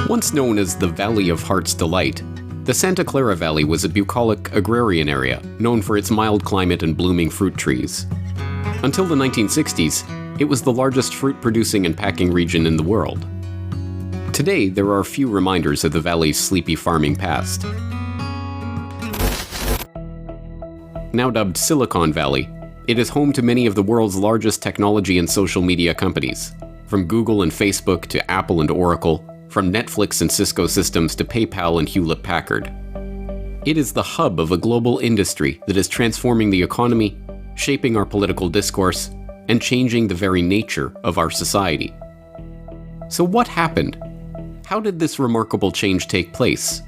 Once known as the Valley of Heart's Delight, the Santa Clara Valley was a bucolic agrarian area known for its mild climate and blooming fruit trees. Until the 1960s, it was the largest fruit-producing and packing region in the world. Today, there are few reminders of the valley's sleepy farming past. Now dubbed Silicon Valley, it is home to many of the world's largest technology and social media companies, from Google and Facebook to Apple and Oracle, from Netflix and Cisco Systems to PayPal and Hewlett-Packard. It is the hub of a global industry that is transforming the economy, shaping our political discourse, and changing the very nature of our society. So what happened? How did this remarkable change take place?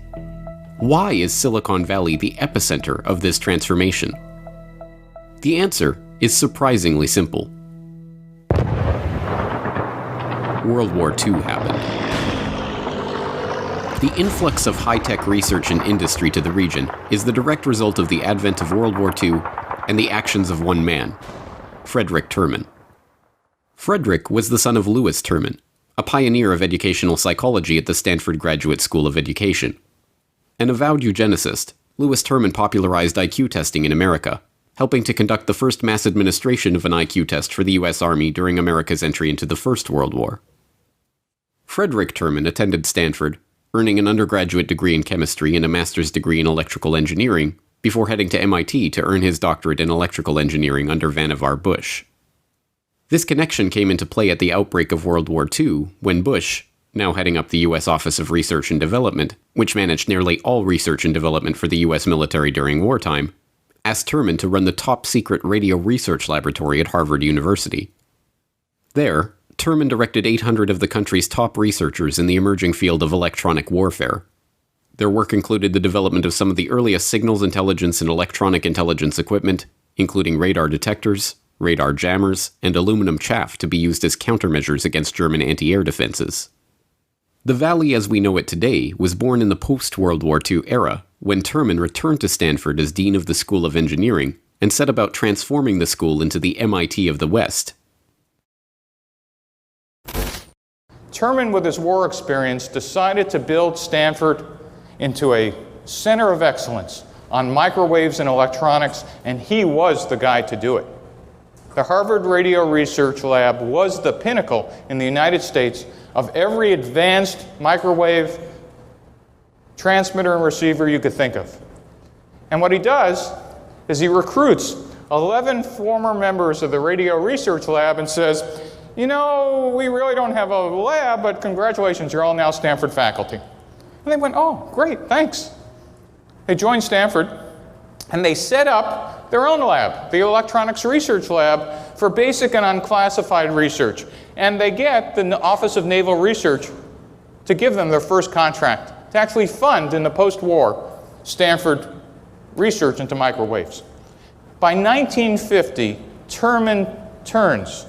Why is Silicon Valley the epicenter of this transformation? The answer is surprisingly simple. World War II happened. The influx of high-tech research and industry to the region is the direct result of the advent of World War II and the actions of one man, Frederick Terman. Frederick was the son of Louis Terman, a pioneer of educational psychology at the Stanford Graduate School of Education. An avowed eugenicist, Louis Terman popularized IQ testing in America, helping to conduct the first mass administration of an IQ test for the U.S. Army during America's entry into the First World War. Frederick Terman attended Stanford, earning an undergraduate degree in chemistry and a master's degree in electrical engineering, before heading to MIT to earn his doctorate in electrical engineering under Vannevar Bush. This connection came into play at the outbreak of World War II, when Bush, now heading up the U.S. Office of Research and Development, which managed nearly all research and development for the U.S. military during wartime, asked Terman to run the top-secret radio research laboratory at Harvard University. There, Terman directed 800 of the country's top researchers in the emerging field of electronic warfare. Their work included the development of some of the earliest signals intelligence and electronic intelligence equipment, including radar detectors, radar jammers, and aluminum chaff to be used as countermeasures against German anti-air defenses. The Valley as we know it today was born in the post-World War II era, when Terman returned to Stanford as Dean of the School of Engineering and set about transforming the school into the MIT of the West. Terman, with his war experience, decided to build Stanford into a center of excellence on microwaves and electronics, and he was the guy to do it. The Harvard Radio Research Lab was the pinnacle in the United States of every advanced microwave transmitter and receiver you could think of. And what he does is he recruits 11 former members of the Radio Research Lab and says, you know, we really don't have a lab, but congratulations, you're all now Stanford faculty. And they went, oh, great, thanks. They joined Stanford, and they set up their own lab, the Electronics Research Lab, for basic and unclassified research. And they get the Office of Naval Research to give them their first contract to actually fund, in the post-war, Stanford research into microwaves. By 1950, Terman turns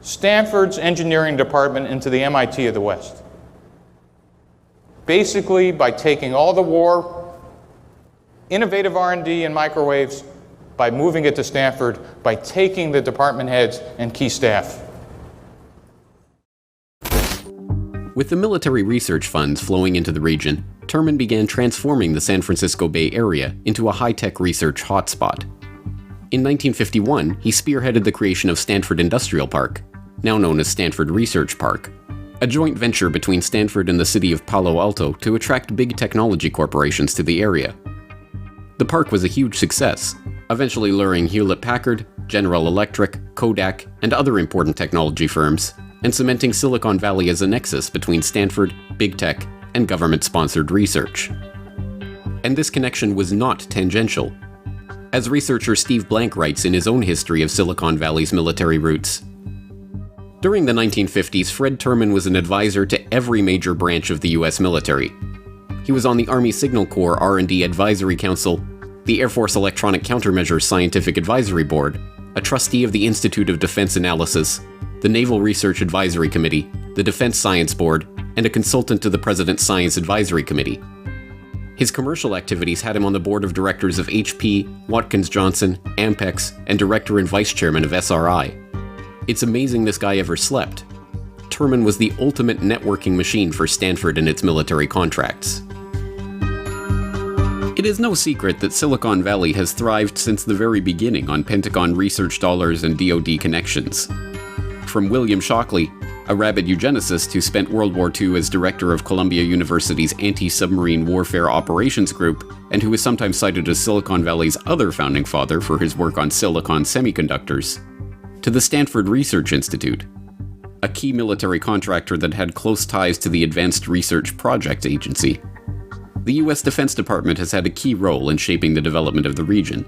Stanford's engineering department into the MIT of the West. Basically, by taking all the war, innovative R&D in microwaves, by moving it to Stanford, by taking the department heads and key staff. With the military research funds flowing into the region, Terman began transforming the San Francisco Bay Area into a high-tech research hotspot. In 1951, he spearheaded the creation of Stanford Industrial Park, now known as Stanford Research Park, a joint venture between Stanford and the city of Palo Alto to attract big technology corporations to the area. The park was a huge success, eventually luring Hewlett-Packard, General Electric, Kodak, and other important technology firms, and cementing Silicon Valley as a nexus between Stanford, big tech, and government-sponsored research. And this connection was not tangential. As researcher Steve Blank writes in his own history of Silicon Valley's military roots, during the 1950s, Fred Terman was an advisor to every major branch of the U.S. military. He was on the Army Signal Corps R&D Advisory Council, the Air Force Electronic Countermeasures Scientific Advisory Board, a trustee of the Institute of Defense Analysis, the Naval Research Advisory Committee, the Defense Science Board, and a consultant to the President's Science Advisory Committee. His commercial activities had him on the board of directors of HP, Watkins Johnson, Ampex, and director and vice chairman of SRI. It's amazing this guy ever slept. Terman was the ultimate networking machine for Stanford and its military contracts. It is no secret that Silicon Valley has thrived since the very beginning on Pentagon research dollars and DoD connections. From William Shockley, a rabid eugenicist who spent World War II as director of Columbia University's Anti-Submarine Warfare Operations Group, and who is sometimes cited as Silicon Valley's other founding father for his work on silicon semiconductors, to the Stanford Research Institute, a key military contractor that had close ties to the Advanced Research Projects Agency. The U.S. Defense Department has had a key role in shaping the development of the region.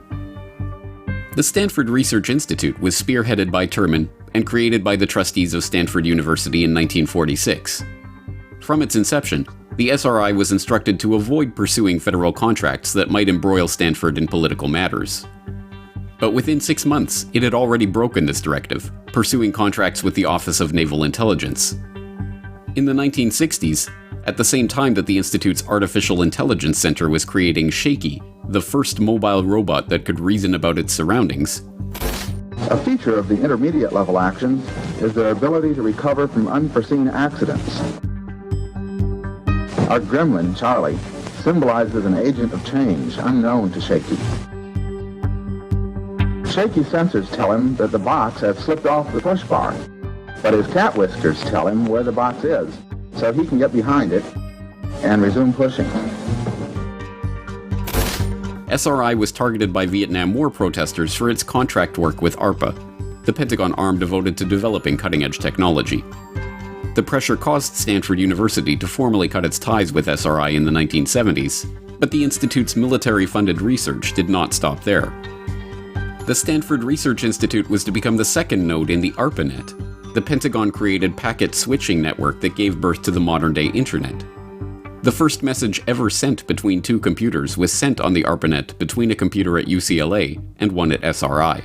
The Stanford Research Institute was spearheaded by Terman and created by the trustees of Stanford University in 1946. From its inception, the SRI was instructed to avoid pursuing federal contracts that might embroil Stanford in political matters. But within 6 months, it had already broken this directive, pursuing contracts with the Office of Naval Intelligence. In the 1960s, at the same time that the Institute's Artificial Intelligence Center was creating Shaky, the first mobile robot that could reason about its surroundings. A feature of the intermediate level actions is their ability to recover from unforeseen accidents. Our gremlin, Charlie, symbolizes an agent of change unknown to Shaky. Shaky sensors tell him that the box has slipped off the push bar, but his cat whiskers tell him where the box is, so he can get behind it and resume pushing. SRI was targeted by Vietnam War protesters for its contract work with ARPA, the Pentagon arm devoted to developing cutting-edge technology. The pressure caused Stanford University to formally cut its ties with SRI in the 1970s, but the Institute's military-funded research did not stop there. The Stanford Research Institute was to become the second node in the ARPANET, the Pentagon-created packet switching network that gave birth to the modern-day Internet. The first message ever sent between two computers was sent on the ARPANET between a computer at UCLA and one at SRI.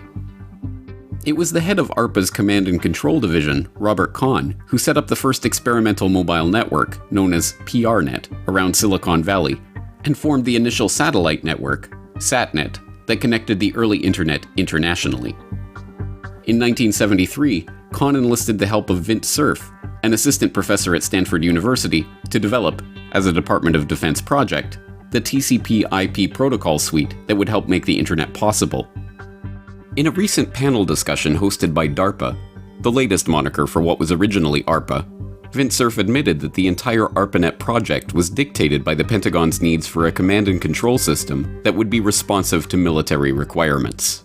It was the head of ARPA's Command and Control Division, Robert Kahn, who set up the first experimental mobile network, known as PRNet, around Silicon Valley, and formed the initial satellite network, SatNet, that connected the early Internet internationally. In 1973, Kahn enlisted the help of Vint Cerf, an assistant professor at Stanford University, to develop, as a Department of Defense project, the TCP/IP protocol suite that would help make the Internet possible. In a recent panel discussion hosted by DARPA, the latest moniker for what was originally ARPA, Vint Cerf admitted that the entire ARPANET project was dictated by the Pentagon's needs for a command and control system that would be responsive to military requirements.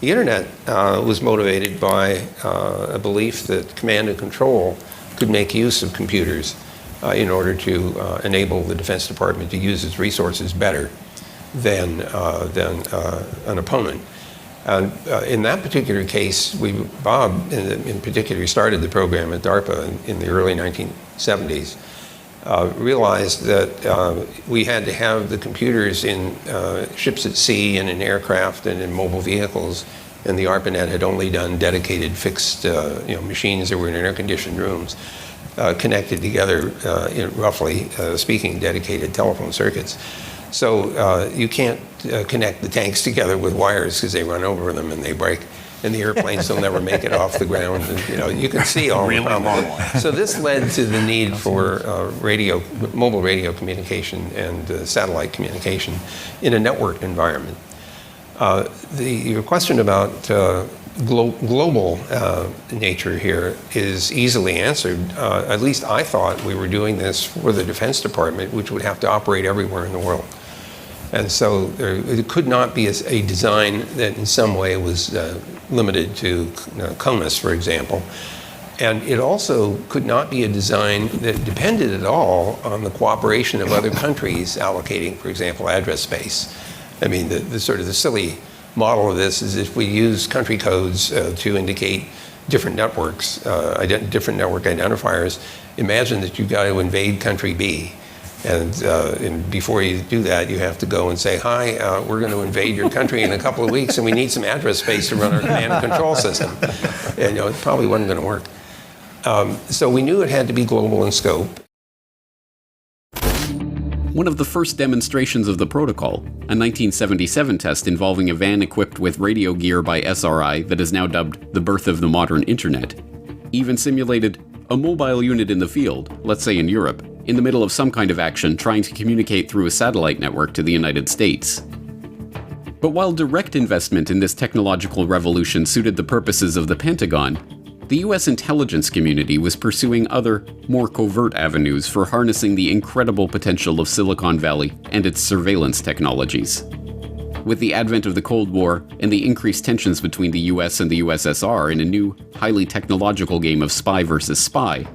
The Internet was motivated by a belief that command and control could make use of computers in order to enable the Defense Department to use its resources better than an opponent. And in that particular case, Bob in particular started the program at DARPA in the early 1970s, realized that we had to have the computers in ships at sea and in aircraft and in mobile vehicles, and the ARPANET had only done dedicated fixed machines that were in air-conditioned rooms, connected together in roughly speaking dedicated telephone circuits. So you can't connect the tanks together with wires because they run over them and they break, and the airplanes will never make it off the ground. And, you can see all the problems. So this led to the need for mobile radio communication and satellite communication in a networked environment. Your question about global nature here is easily answered. At least I thought we were doing this for the Defense Department, which would have to operate everywhere in the world. And so it could not be a design that in some way was limited to CONUS, for example. And it also could not be a design that depended at all on the cooperation of other countries allocating, for example, address space. I mean, the sort of the silly model of this is if we use country codes to indicate different networks, different network identifiers, imagine that you've got to invade country B. And before you do that, you have to go and say, hi, we're going to invade your country in a couple of weeks, and we need some address space to run our command and control system. And it probably wasn't going to work. So we knew it had to be global in scope. One of the first demonstrations of the protocol, a 1977 test involving a van equipped with radio gear by SRI that is now dubbed the birth of the modern Internet, even simulated a mobile unit in the field, let's say in Europe, in the middle of some kind of action trying to communicate through a satellite network to the United States. But while direct investment in this technological revolution suited the purposes of the Pentagon, the US intelligence community was pursuing other, more covert avenues for harnessing the incredible potential of Silicon Valley and its surveillance technologies. With the advent of the Cold War and the increased tensions between the US and the USSR in a new, highly technological game of spy versus spy,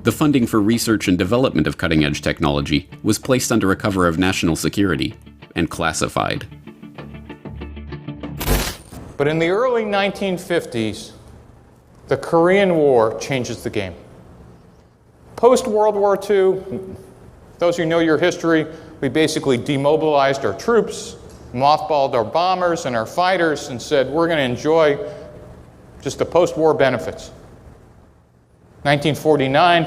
the funding for research and development of cutting-edge technology was placed under a cover of national security and classified. But in the early 1950s, the Korean War changes the game. Post-World War II, those who know your history, we basically demobilized our troops, mothballed our bombers and our fighters, and said we're going to enjoy just the post-war benefits. 1949,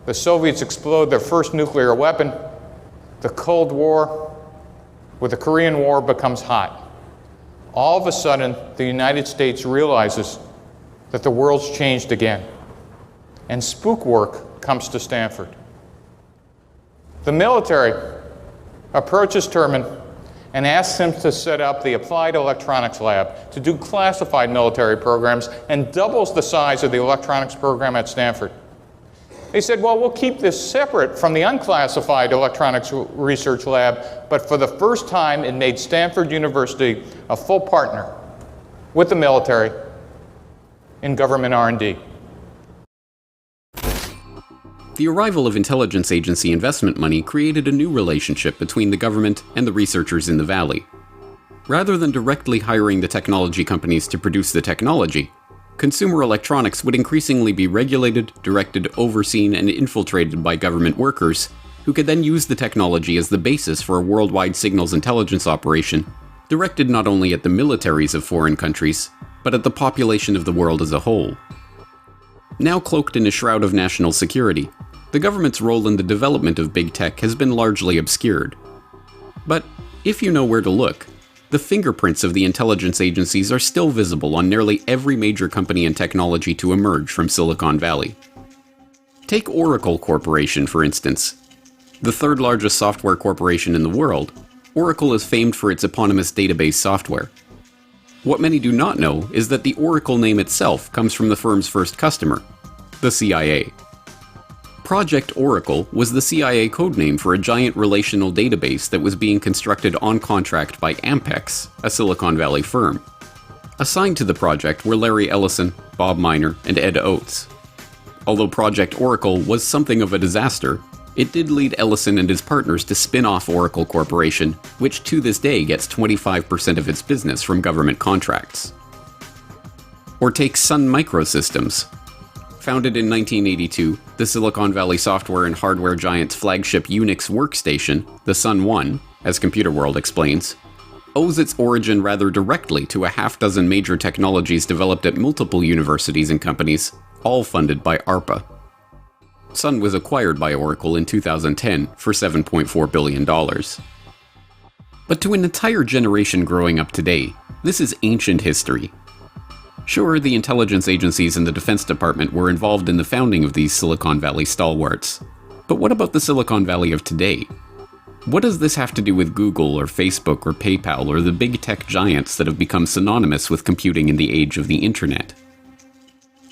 the Soviets explode their first nuclear weapon. The Cold War with the Korean War becomes hot. All of a sudden, the United States realizes that the world's changed again, and spook work comes to Stanford. The military approaches Terman and asks him to set up the Applied Electronics Lab to do classified military programs and doubles the size of the electronics program at Stanford. They said, well, we'll keep this separate from the unclassified electronics research lab, but for the first time, it made Stanford University a full partner with the military in government R&D. The arrival of intelligence agency investment money created a new relationship between the government and the researchers in the Valley. Rather than directly hiring the technology companies to produce the technology, consumer electronics would increasingly be regulated, directed, overseen, and infiltrated by government workers, who could then use the technology as the basis for a worldwide signals intelligence operation, directed not only at the militaries of foreign countries, but at the population of the world as a whole. Now cloaked in a shroud of national security, the government's role in the development of big tech has been largely obscured. But if you know where to look, the fingerprints of the intelligence agencies are still visible on nearly every major company and technology to emerge from Silicon Valley. Take Oracle Corporation, for instance. The third largest software corporation in the world, Oracle is famed for its eponymous database software. What many do not know is that the Oracle name itself comes from the firm's first customer, the CIA. Project Oracle was the CIA codename for a giant relational database that was being constructed on contract by Ampex, a Silicon Valley firm. Assigned to the project were Larry Ellison, Bob Miner, and Ed Oates. Although Project Oracle was something of a disaster, it did lead Ellison and his partners to spin off Oracle Corporation, which to this day gets 25% of its business from government contracts. Or take Sun Microsystems. Founded in 1982, the Silicon Valley software and hardware giant's flagship Unix workstation, the Sun One, as Computer World explains, owes its origin rather directly to a half-dozen major technologies developed at multiple universities and companies, all funded by ARPA. Sun was acquired by Oracle in 2010 for $7.4 billion. But to an entire generation growing up today, this is ancient history. Sure, the intelligence agencies and the Defense Department were involved in the founding of these Silicon Valley stalwarts. But what about the Silicon Valley of today? What does this have to do with Google or Facebook or PayPal or the big tech giants that have become synonymous with computing in the age of the internet?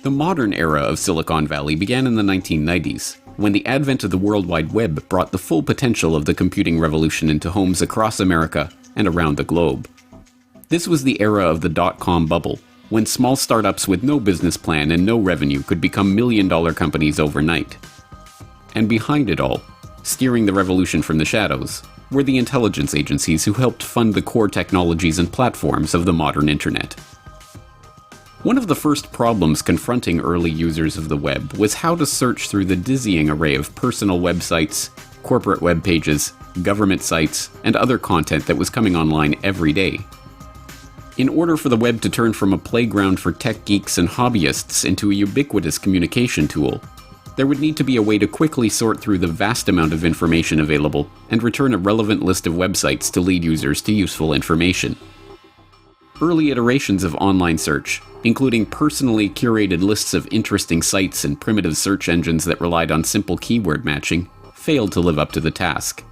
The modern era of Silicon Valley began in the 1990s, when the advent of the World Wide Web brought the full potential of the computing revolution into homes across America and around the globe. This was the era of the dot-com bubble, when small startups with no business plan and no revenue could become million-dollar companies overnight. And behind it all, steering the revolution from the shadows, were the intelligence agencies who helped fund the core technologies and platforms of the modern internet. One of the first problems confronting early users of the web was how to search through the dizzying array of personal websites, corporate web pages, government sites, and other content that was coming online every day. In order for the web to turn from a playground for tech geeks and hobbyists into a ubiquitous communication tool, there would need to be a way to quickly sort through the vast amount of information available and return a relevant list of websites to lead users to useful information. Early iterations of online search, including personally curated lists of interesting sites and primitive search engines that relied on simple keyword matching, failed to live up to the task.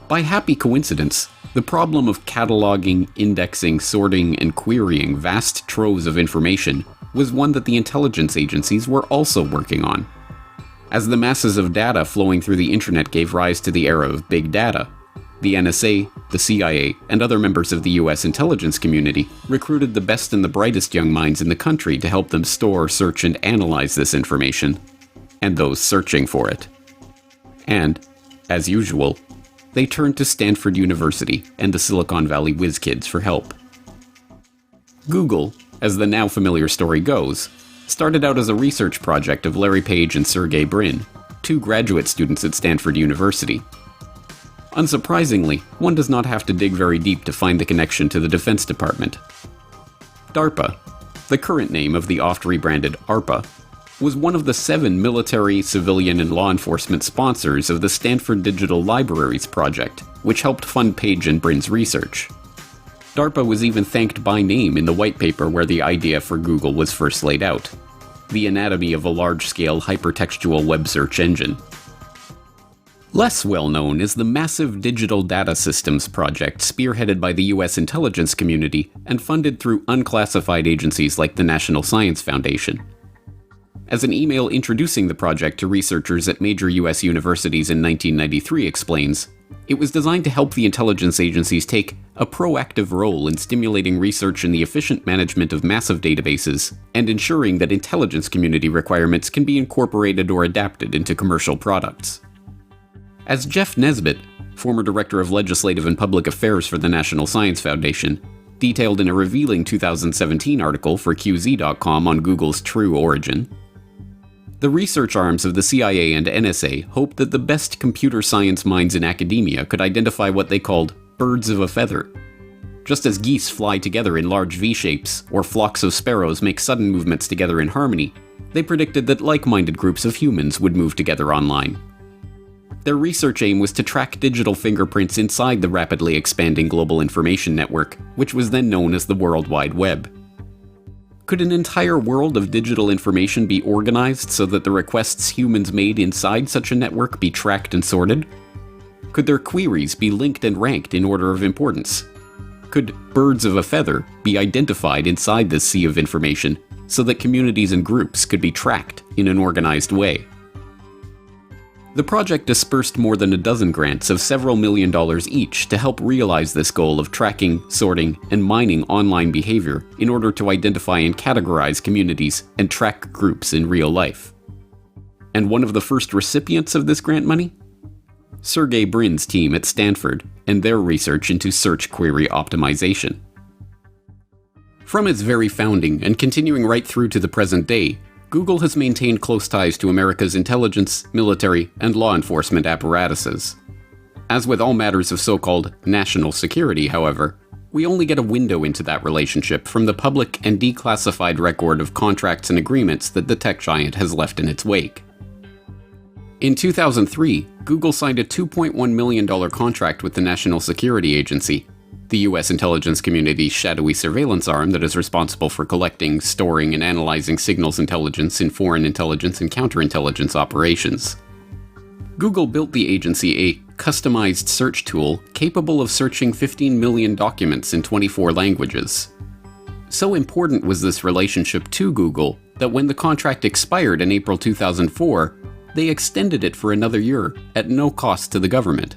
By happy coincidence, the problem of cataloging, indexing, sorting, and querying vast troves of information was one that the intelligence agencies were also working on. As the masses of data flowing through the internet gave rise to the era of big data, the NSA, the CIA, and other members of the US intelligence community recruited the best and the brightest young minds in the country to help them store, search, and analyze this information, and those searching for it. And, as usual, they turned to Stanford University and the Silicon Valley whiz kids for help. Google, as the now familiar story goes, started out as a research project of Larry Page and Sergey Brin, two graduate students at Stanford University. Unsurprisingly, one does not have to dig very deep to find the connection to the Defense Department. DARPA, the current name of the oft-rebranded ARPA, was one of the 7 military, civilian, and law enforcement sponsors of the Stanford Digital Libraries project, which helped fund Page and Brin's research. DARPA was even thanked by name in the white paper where the idea for Google was first laid out: the anatomy of a large-scale hypertextual web search engine. Less well known is the massive digital data systems project spearheaded by the US intelligence community and funded through unclassified agencies like the National Science Foundation. As an email introducing the project to researchers at major US universities in 1993 explains, it was designed to help the intelligence agencies take a proactive role in stimulating research in the efficient management of massive databases and ensuring that intelligence community requirements can be incorporated or adapted into commercial products. As Jeff Nesbitt, former Director of Legislative and Public Affairs for the National Science Foundation, detailed in a revealing 2017 article for QZ.com on Google's true origin, the research arms of the CIA and NSA hoped that the best computer science minds in academia could identify what they called birds of a feather. Just as geese fly together in large V-shapes, or flocks of sparrows make sudden movements together in harmony, they predicted that like-minded groups of humans would move together online. Their research aim was to track digital fingerprints inside the rapidly expanding global information network, which was then known as the World Wide Web. Could an entire world of digital information be organized so that the requests humans made inside such a network be tracked and sorted? Could their queries be linked and ranked in order of importance? Could birds of a feather be identified inside this sea of information so that communities and groups could be tracked in an organized way? The project dispersed more than a dozen grants of several $1 million each to help realize this goal of tracking, sorting, and mining online behavior in order to identify and categorize communities and track groups in real life. And one of the first recipients of this grant money? Sergey Brin's team at Stanford and their research into search query optimization. From its very founding and continuing right through to the present day, Google has maintained close ties to America's intelligence, military, and law enforcement apparatuses. As with all matters of so-called national security, however, we only get a window into that relationship from the public and declassified record of contracts and agreements that the tech giant has left in its wake. In 2003, Google signed a $2.1 million contract with the National Security Agency, the US intelligence community's shadowy surveillance arm that is responsible for collecting, storing, and analyzing signals intelligence in foreign intelligence and counterintelligence operations. Google built the agency a customized search tool capable of searching 15 million documents in 24 languages. So important was this relationship to Google that when the contract expired in April 2004, they extended it for another year at no cost to the government.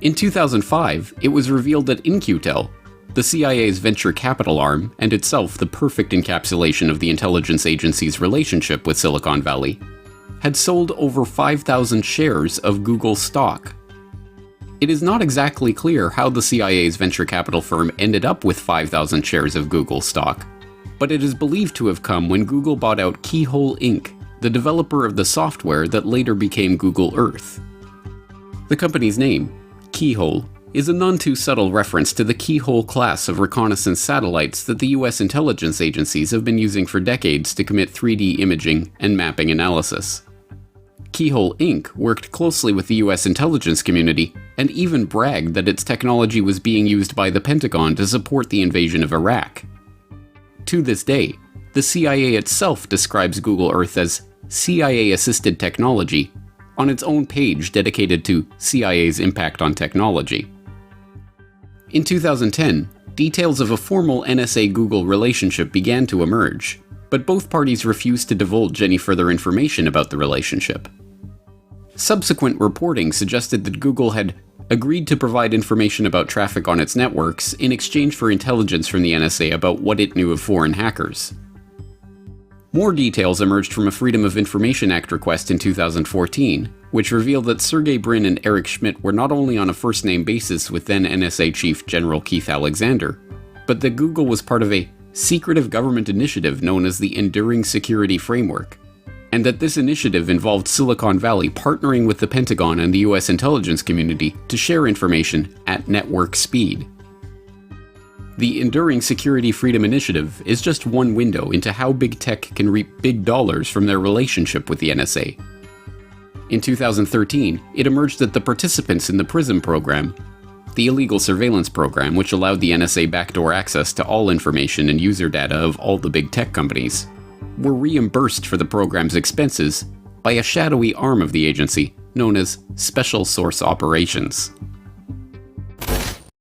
In 2005, it was revealed that In-Q-Tel, the CIA's venture capital arm and itself the perfect encapsulation of the intelligence agency's relationship with Silicon Valley, had sold over 5,000 shares of Google stock. It is not exactly clear how the CIA's venture capital firm ended up with 5,000 shares of Google stock, but it is believed to have come when Google bought out Keyhole Inc., the developer of the software that later became Google Earth. The company's name, Keyhole, is a none-too-subtle reference to the Keyhole class of reconnaissance satellites that the US intelligence agencies have been using for decades to commit 3D imaging and mapping analysis. Keyhole Inc. worked closely with the US intelligence community and even bragged that its technology was being used by the Pentagon to support the invasion of Iraq. To this day, the CIA itself describes Google Earth as CIA-assisted technology on its own page dedicated to CIA's impact on technology. In 2010, details of a formal NSA-Google relationship began to emerge, but both parties refused to divulge any further information about the relationship. Subsequent reporting suggested that Google had agreed to provide information about traffic on its networks in exchange for intelligence from the NSA about what it knew of foreign hackers. More details emerged from a Freedom of Information Act request in 2014, which revealed that Sergey Brin and Eric Schmidt were not only on a first-name basis with then NSA Chief General Keith Alexander, but that Google was part of a secretive government initiative known as the Enduring Security Framework, and that this initiative involved Silicon Valley partnering with the Pentagon and the US intelligence community to share information at network speed. The Enduring Security Freedom Initiative is just one window into how big tech can reap big dollars from their relationship with the NSA. In 2013, it emerged that the participants in the PRISM program, the illegal surveillance program which allowed the NSA backdoor access to all information and user data of all the big tech companies, were reimbursed for the program's expenses by a shadowy arm of the agency known as Special Source Operations.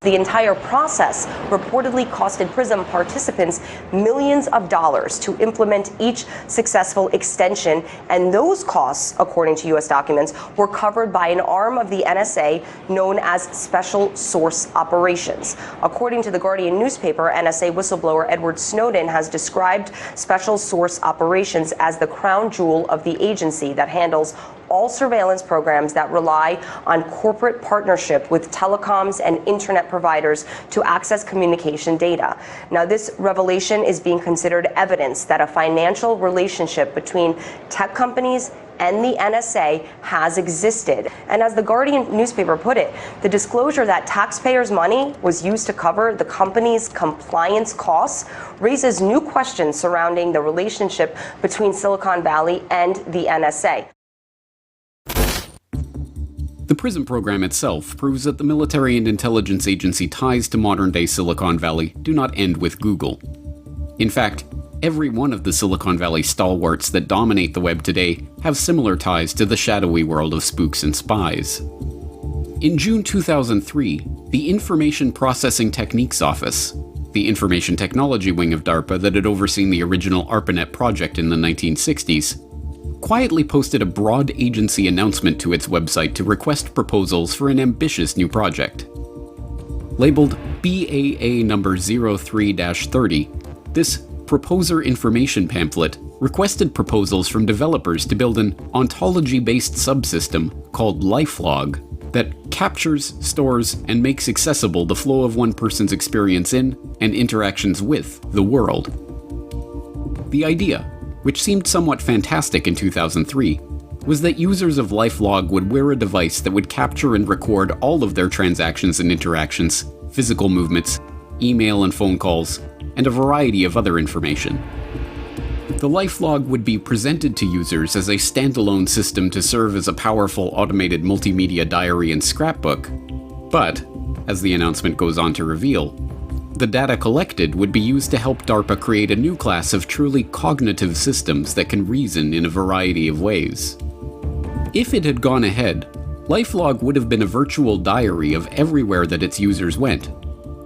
The entire process reportedly costed PRISM participants millions of dollars to implement each successful extension, and those costs, according to U.S. documents, were covered by an arm of the NSA known as Special Source Operations. According to the Guardian newspaper, NSA whistleblower Edward Snowden has described Special Source Operations as the crown jewel of the agency that handles all surveillance programs that rely on corporate partnership with telecoms and internet providers to access communication data. Now, this revelation is being considered evidence that a financial relationship between tech companies and the NSA has existed. And as the Guardian newspaper put it, the disclosure that taxpayers' money was used to cover the company's compliance costs raises new questions surrounding the relationship between Silicon Valley and the NSA. The PRISM program itself proves that the military and intelligence agency ties to modern-day Silicon Valley do not end with Google. In fact, every one of the Silicon Valley stalwarts that dominate the web today have similar ties to the shadowy world of spooks and spies. In June 2003, the Information Processing Techniques Office, the information technology wing of DARPA that had overseen the original ARPANET project in the 1960s, quietly posted a broad agency announcement to its website to request proposals for an ambitious new project. Labeled BAA number 03-30, this Proposer Information Pamphlet requested proposals from developers to build an ontology-based subsystem called LifeLog that captures, stores, and makes accessible the flow of one person's experience in and interactions with the world. The idea, which seemed somewhat fantastic in 2003, was that users of LifeLog would wear a device that would capture and record all of their transactions and interactions, physical movements, email and phone calls, and a variety of other information. The LifeLog would be presented to users as a standalone system to serve as a powerful automated multimedia diary and scrapbook, but, as the announcement goes on to reveal, the data collected would be used to help DARPA create a new class of truly cognitive systems that can reason in a variety of ways. If it had gone ahead, LifeLog would have been a virtual diary of everywhere that its users went,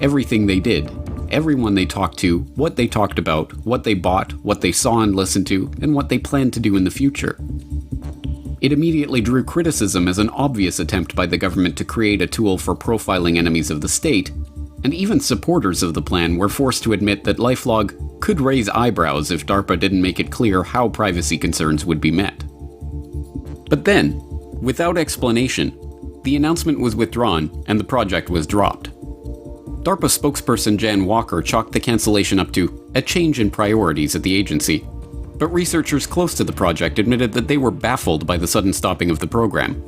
everything they did, everyone they talked to, what they talked about, what they bought, what they saw and listened to, and what they planned to do in the future. It immediately drew criticism as an obvious attempt by the government to create a tool for profiling enemies of the state, and even supporters of the plan were forced to admit that LifeLog could raise eyebrows if DARPA didn't make it clear how privacy concerns would be met. But then, without explanation, the announcement was withdrawn and the project was dropped. DARPA spokesperson Jan Walker chalked the cancellation up to a change in priorities at the agency, but researchers close to the project admitted that they were baffled by the sudden stopping of the program.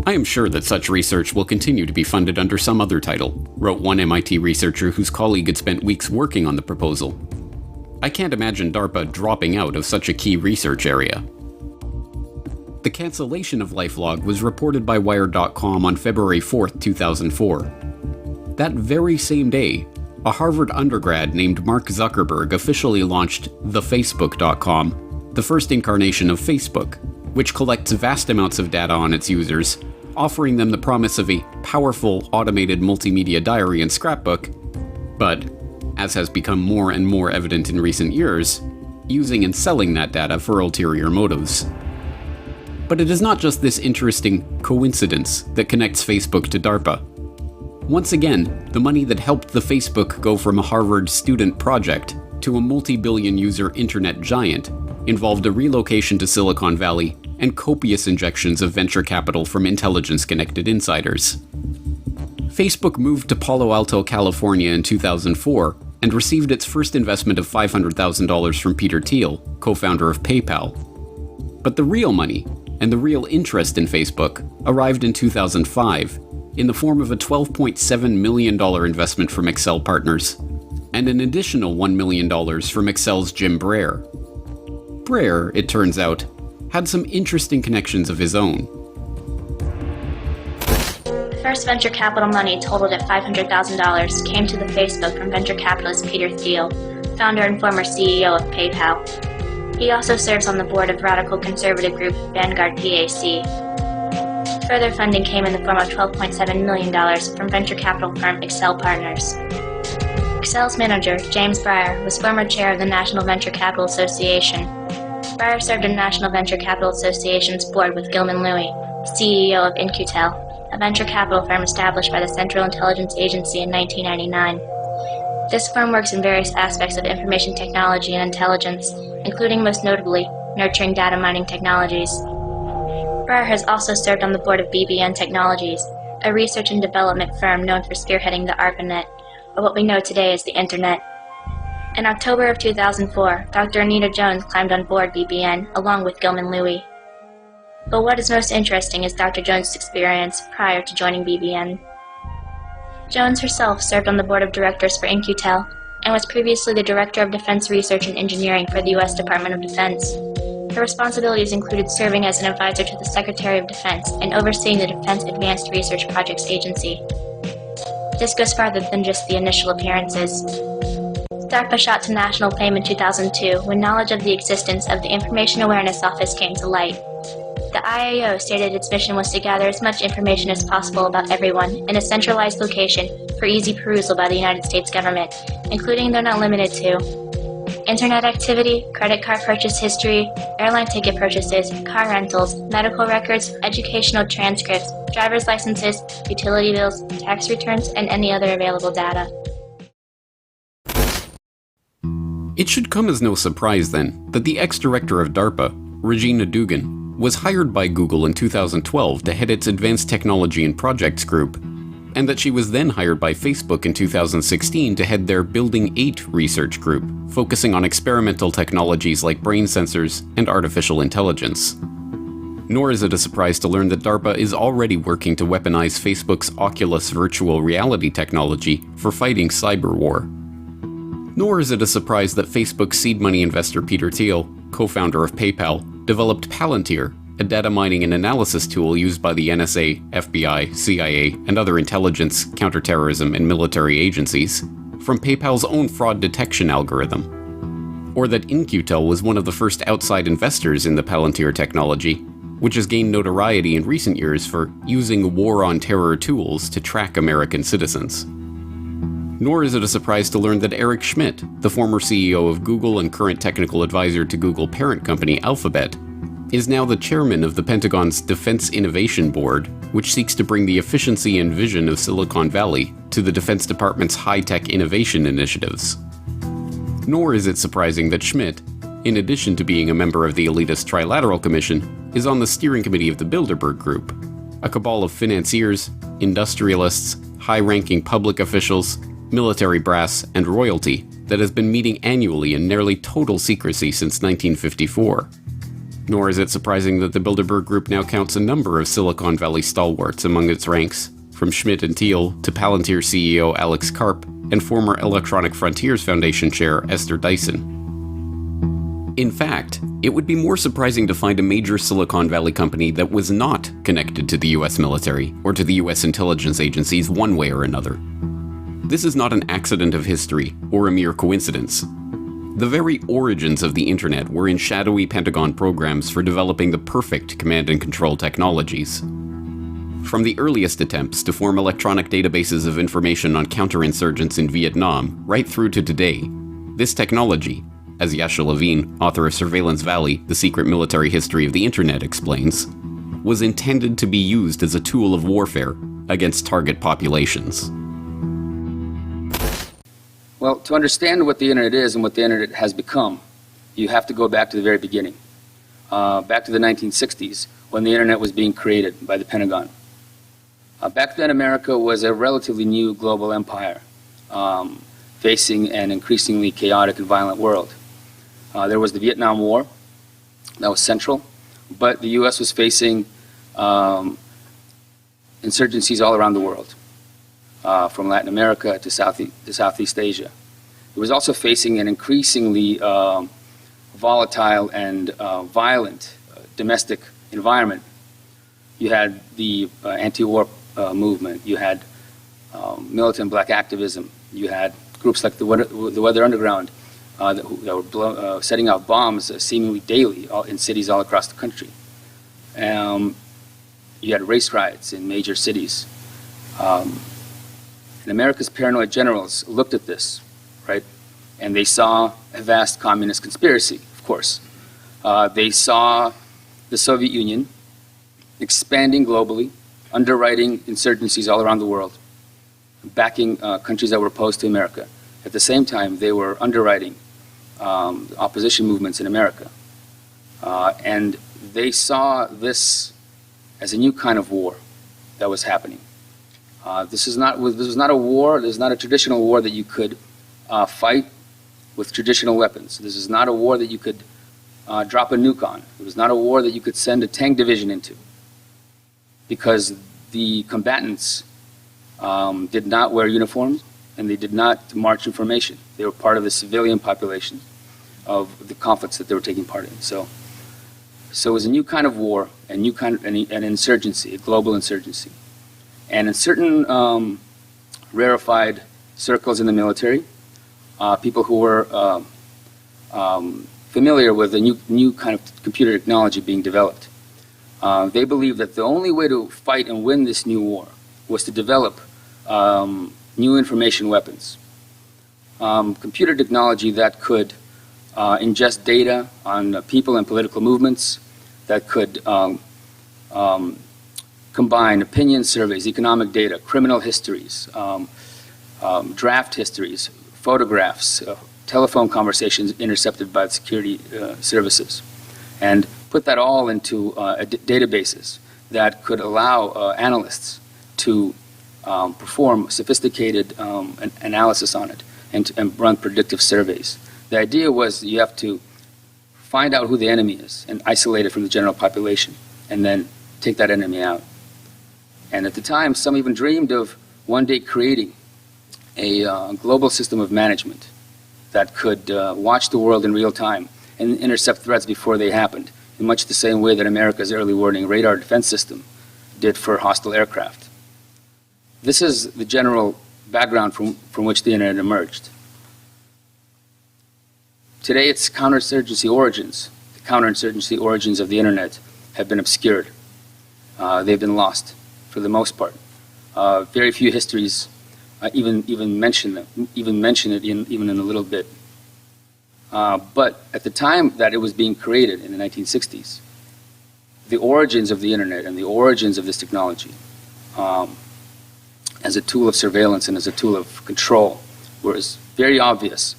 I am sure that such research will continue to be funded under some other title, wrote one MIT researcher whose colleague had spent weeks working on the proposal. I can't imagine DARPA dropping out of such a key research area. The cancellation of LifeLog was reported by Wired.com on February 4, 2004. That very same day, a Harvard undergrad named Mark Zuckerberg officially launched thefacebook.com, the first incarnation of Facebook, which collects vast amounts of data on its users, offering them the promise of a powerful automated multimedia diary and scrapbook, but, as has become more and more evident in recent years, using and selling that data for ulterior motives. But it is not just this interesting coincidence that connects Facebook to DARPA. Once again, the money that helped the Facebook go from a Harvard student project to a multi-billion user internet giant involved a relocation to Silicon Valley and copious injections of venture capital from intelligence-connected insiders. Facebook moved to Palo Alto, California in 2004 and received its first investment of $500,000 from Peter Thiel, co-founder of PayPal. But the real money, and the real interest in Facebook, arrived in 2005 in the form of a $12.7 million investment from Accel Partners, and an additional $1 million from Accel's Jim Breyer. Breyer, it turns out, had some interesting connections of his own. The first venture capital money totaled at $500,000 came to the Facebook from venture capitalist Peter Thiel, founder and former CEO of PayPal. He also serves on the board of radical conservative group Vanguard PAC. Further funding came in the form of $12.7 million from venture capital firm Accel Partners. Accel's manager, James Breyer, was former chair of the National Venture Capital Association. Breyer served on National Venture Capital Association's board with Gilman Louie, CEO of In-Q-Tel, a venture capital firm established by the Central Intelligence Agency in 1999. This firm works in various aspects of information technology and intelligence, including most notably, nurturing data mining technologies. Breyer has also served on the board of BBN Technologies, a research and development firm known for spearheading the ARPANET, or what we know today as the Internet. In October of 2004, Dr. Anita Jones climbed on board BBN along with Gilman Louie. But what is most interesting is Dr. Jones' experience prior to joining BBN. Jones herself served on the board of directors for In-Q-Tel and was previously the Director of Defense Research and Engineering for the U.S. Department of Defense. Her responsibilities included serving as an advisor to the Secretary of Defense and overseeing the Defense Advanced Research Projects Agency. This goes farther than just the initial appearances. DARPA shot to national fame in 2002 when knowledge of the existence of the Information Awareness Office came to light. The IAO stated its mission was to gather as much information as possible about everyone in a centralized location for easy perusal by the United States government, including though not limited to internet activity, credit card purchase history, airline ticket purchases, car rentals, medical records, educational transcripts, driver's licenses, utility bills, tax returns, and any other available data. It should come as no surprise, then, that the ex-director of DARPA, Regina Dugan, was hired by Google in 2012 to head its Advanced Technology and Projects group, and that she was then hired by Facebook in 2016 to head their Building 8 research group, focusing on experimental technologies like brain sensors and artificial intelligence. Nor is it a surprise to learn that DARPA is already working to weaponize Facebook's Oculus virtual reality technology for fighting cyber war. Nor is it a surprise that Facebook seed money investor Peter Thiel, co-founder of PayPal, developed Palantir, a data mining and analysis tool used by the NSA, FBI, CIA, and other intelligence, counterterrorism, and military agencies, from PayPal's own fraud detection algorithm. Or that In-Q-Tel was one of the first outside investors in the Palantir technology, which has gained notoriety in recent years for using war on terror tools to track American citizens. Nor is it a surprise to learn that Eric Schmidt, the former CEO of Google and current technical advisor to Google parent company Alphabet, is now the chairman of the Pentagon's Defense Innovation Board, which seeks to bring the efficiency and vision of Silicon Valley to the Defense Department's high-tech innovation initiatives. Nor is it surprising that Schmidt, in addition to being a member of the elitist Trilateral Commission, is on the steering committee of the Bilderberg Group, a cabal of financiers, industrialists, high-ranking public officials, military brass, and royalty that has been meeting annually in nearly total secrecy since 1954. Nor is it surprising that the Bilderberg Group now counts a number of Silicon Valley stalwarts among its ranks, from Schmidt and Thiel to Palantir CEO Alex Karp and former Electronic Frontiers Foundation chair Esther Dyson. In fact, it would be more surprising to find a major Silicon Valley company that was not connected to the US military or to the US intelligence agencies one way or another. This is not an accident of history or a mere coincidence. The very origins of the internet were in shadowy Pentagon programs for developing the perfect command and control technologies. From the earliest attempts to form electronic databases of information on counterinsurgents in Vietnam right through to today, this technology, as Yasha Levine, author of Surveillance Valey, The Secret Military History of the Internet, explains, was intended to be used as a tool of warfare against target populations. Well, to understand what the Internet is and what the Internet has become, you have to go back to the very beginning, back to the 1960s, when the Internet was being created by the Pentagon. Back then, America was a relatively new global empire, facing an increasingly chaotic and violent world. There was the Vietnam War, that was central, but the U.S. was facing insurgencies all around the world, from Latin America to Southeast Asia. It was also facing an increasingly volatile and violent domestic environment. You had the anti-war movement, you had militant black activism, you had groups like the Weather Underground that were setting out bombs seemingly daily in cities all across the country. You had race riots in major cities. And America's paranoid generals looked at this, right? And they saw a vast communist conspiracy, of course. They saw the Soviet Union expanding globally, underwriting insurgencies all around the world, backing countries that were opposed to America. At the same time, they were underwriting opposition movements in America. And they saw this as a new kind of war that was happening. This was not a war, this is not a traditional war that you could fight with traditional weapons. This is not a war that you could drop a nuke on. It was not a war that you could send a tank division into, because the combatants did not wear uniforms and they did not march in formation. They were part of the civilian population of the conflicts that they were taking part in. So it was a new kind of war, a new kind of an insurgency, a global insurgency. And in certain rarefied circles in the military, people who were familiar with the new kind of computer technology being developed, they believed that the only way to fight and win this new war was to develop new information weapons. Computer technology that could ingest data on people and political movements, that could combine opinion surveys, economic data, criminal histories, draft histories, photographs, telephone conversations intercepted by the security services, and put that all into databases that could allow analysts to perform sophisticated analysis on it and run predictive surveys. The idea was that you have to find out who the enemy is and isolate it from the general population, and then take that enemy out. And at the time, some even dreamed of one day creating a global system of management that could watch the world in real time and intercept threats before they happened, in much the same way that America's early warning radar defense system did for hostile aircraft. This is the general background from which the Internet emerged. Today, its counterinsurgency origins, the counterinsurgency origins of the Internet, have been obscured. They've been lost, for the most part. Very few histories even mention it even in a little bit. But at the time that it was being created in the 1960s, the origins of the Internet and the origins of this technology as a tool of surveillance and as a tool of control was very obvious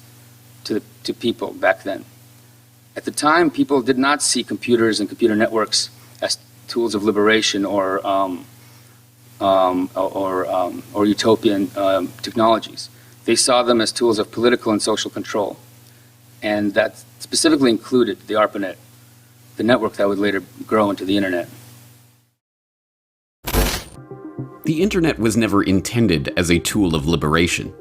to people back then. At the time, people did not see computers and computer networks as tools of liberation or utopian technologies. They saw them as tools of political and social control. And that specifically included the ARPANET, the network that would later grow into the Internet. The Internet was never intended as a tool of liberation.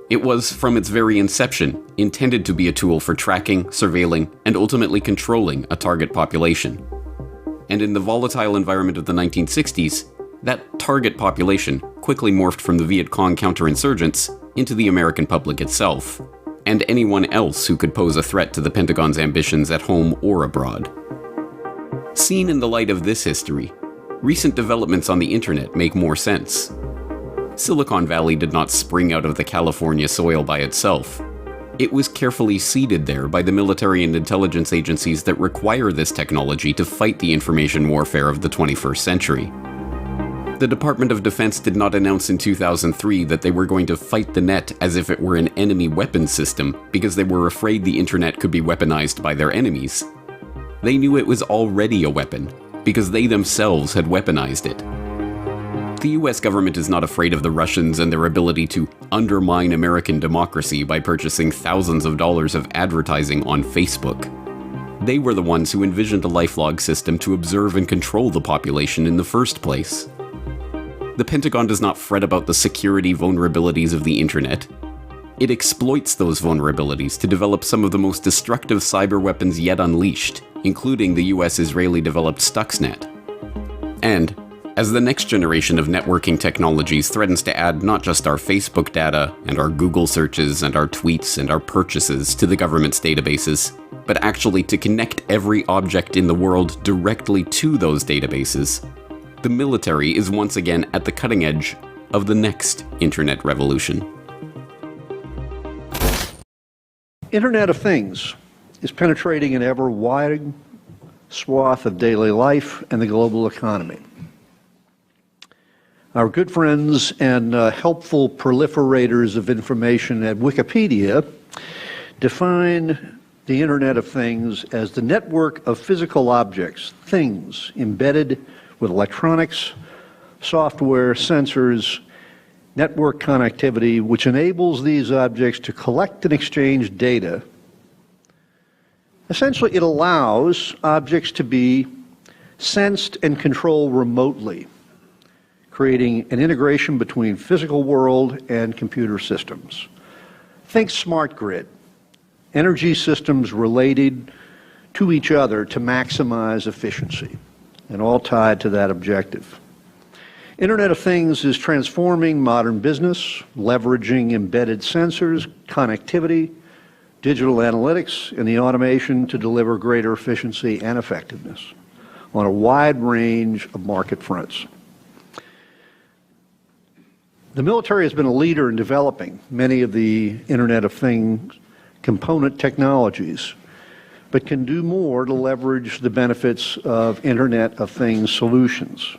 It was, from its very inception, intended to be a tool for tracking, surveilling, and ultimately controlling a target population. And in the volatile environment of the 1960s, that target population quickly morphed from the Viet Cong counterinsurgents into the American public itself, and anyone else who could pose a threat to the Pentagon's ambitions at home or abroad. Seen in the light of this history, recent developments on the internet make more sense. Silicon Valley did not spring out of the California soil by itself. It was carefully seeded there by the military and intelligence agencies that require this technology to fight the information warfare of the 21st century. The Department of Defense did not announce in 2003 that they were going to fight the net as if it were an enemy weapons system because they were afraid the internet could be weaponized by their enemies. They knew it was already a weapon because they themselves had weaponized it. The US government is not afraid of the Russians and their ability to undermine American democracy by purchasing thousands of dollars of advertising on Facebook. They were the ones who envisioned a lifelog system to observe and control the population in the first place. The Pentagon does not fret about the security vulnerabilities of the internet. It exploits those vulnerabilities to develop some of the most destructive cyber weapons yet unleashed, including the US Israeli-developed Stuxnet. And as the next generation of networking technologies threatens to add not just our Facebook data and our Google searches and our tweets and our purchases to the government's databases, but actually to connect every object in the world directly to those databases, the military is once again at the cutting edge of the next internet revolution. Internet of Things is penetrating an ever wider swath of daily life and the global economy. Our good friends and helpful proliferators of information at Wikipedia define the Internet of Things as the network of physical objects, things embedded with electronics, software, sensors, network connectivity, which enables these objects to collect and exchange data. Essentially, it allows objects to be sensed and controlled remotely, creating an integration between physical world and computer systems. Think smart grid, energy systems related to each other to maximize efficiency, and all tied to that objective. Internet of Things is transforming modern business, leveraging embedded sensors, connectivity, digital analytics, and the automation to deliver greater efficiency and effectiveness on a wide range of market fronts. The military has been a leader in developing many of the Internet of Things component technologies, but can do more to leverage the benefits of Internet of Things solutions.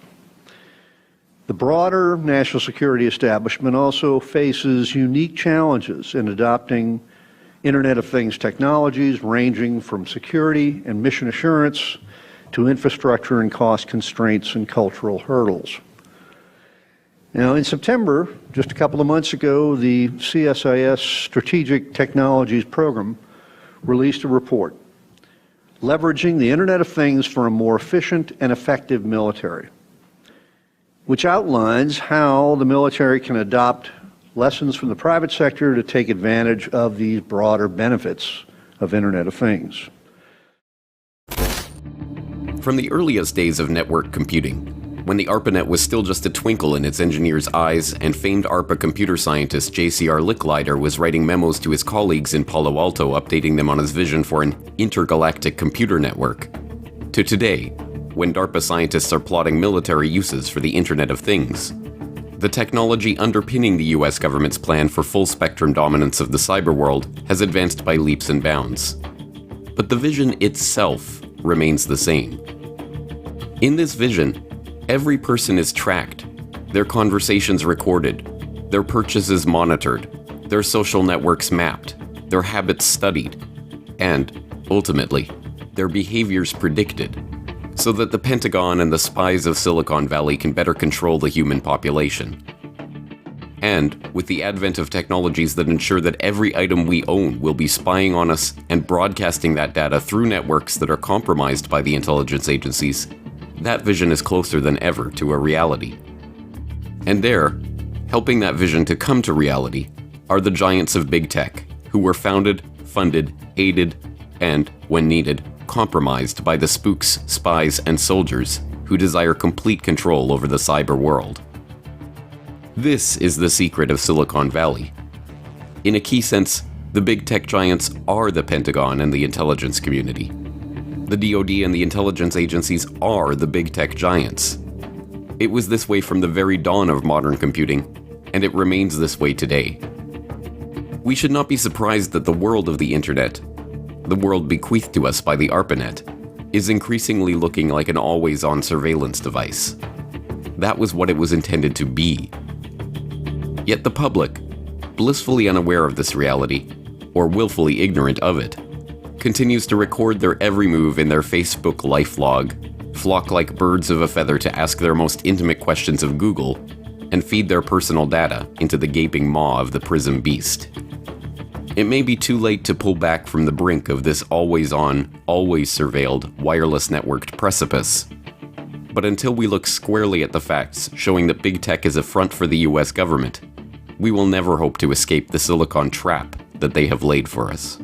The broader national security establishment also faces unique challenges in adopting Internet of Things technologies ranging from security and mission assurance to infrastructure and cost constraints and cultural hurdles. Now, in September, just a couple of months ago, the CSIS Strategic Technologies Program released a report leveraging the Internet of Things for a more efficient and effective military, which outlines how the military can adopt lessons from the private sector to take advantage of these broader benefits of Internet of Things. From the earliest days of network computing, when the ARPANET was still just a twinkle in its engineers' eyes and famed ARPA computer scientist J.C.R. Licklider was writing memos to his colleagues in Palo Alto updating them on his vision for an intergalactic computer network, to today, when DARPA scientists are plotting military uses for the Internet of Things. The technology underpinning the US government's plan for full-spectrum dominance of the cyber world has advanced by leaps and bounds. But the vision itself remains the same. In this vision, every person is tracked, their conversations recorded, their purchases monitored, their social networks mapped, their habits studied, and, ultimately, their behaviors predicted, so that the Pentagon and the spies of Silicon Valley can better control the human population. And, with the advent of technologies that ensure that every item we own will be spying on us and broadcasting that data through networks that are compromised by the intelligence agencies, that vision is closer than ever to a reality. And there, helping that vision to come to reality, are the giants of big tech, who were founded, funded, aided, and, when needed, compromised by the spooks, spies, and soldiers who desire complete control over the cyber world. This is the secret of Silicon Valley. In a key sense, the big tech giants are the Pentagon and the intelligence community. The DoD and the intelligence agencies are the big tech giants. It was this way from the very dawn of modern computing, and it remains this way today. We should not be surprised that the world of the internet, the world bequeathed to us by the ARPANET, is increasingly looking like an always-on surveillance device. That was what it was intended to be. Yet the public, blissfully unaware of this reality, or willfully ignorant of it, continues to record their every move in their Facebook life log, flock like birds of a feather to ask their most intimate questions of Google, and feed their personal data into the gaping maw of the Prism beast. It may be too late to pull back from the brink of this always-on, always-surveilled, wireless networked precipice. But until we look squarely at the facts showing that big tech is a front for the US government, we will never hope to escape the silicon trap that they have laid for us.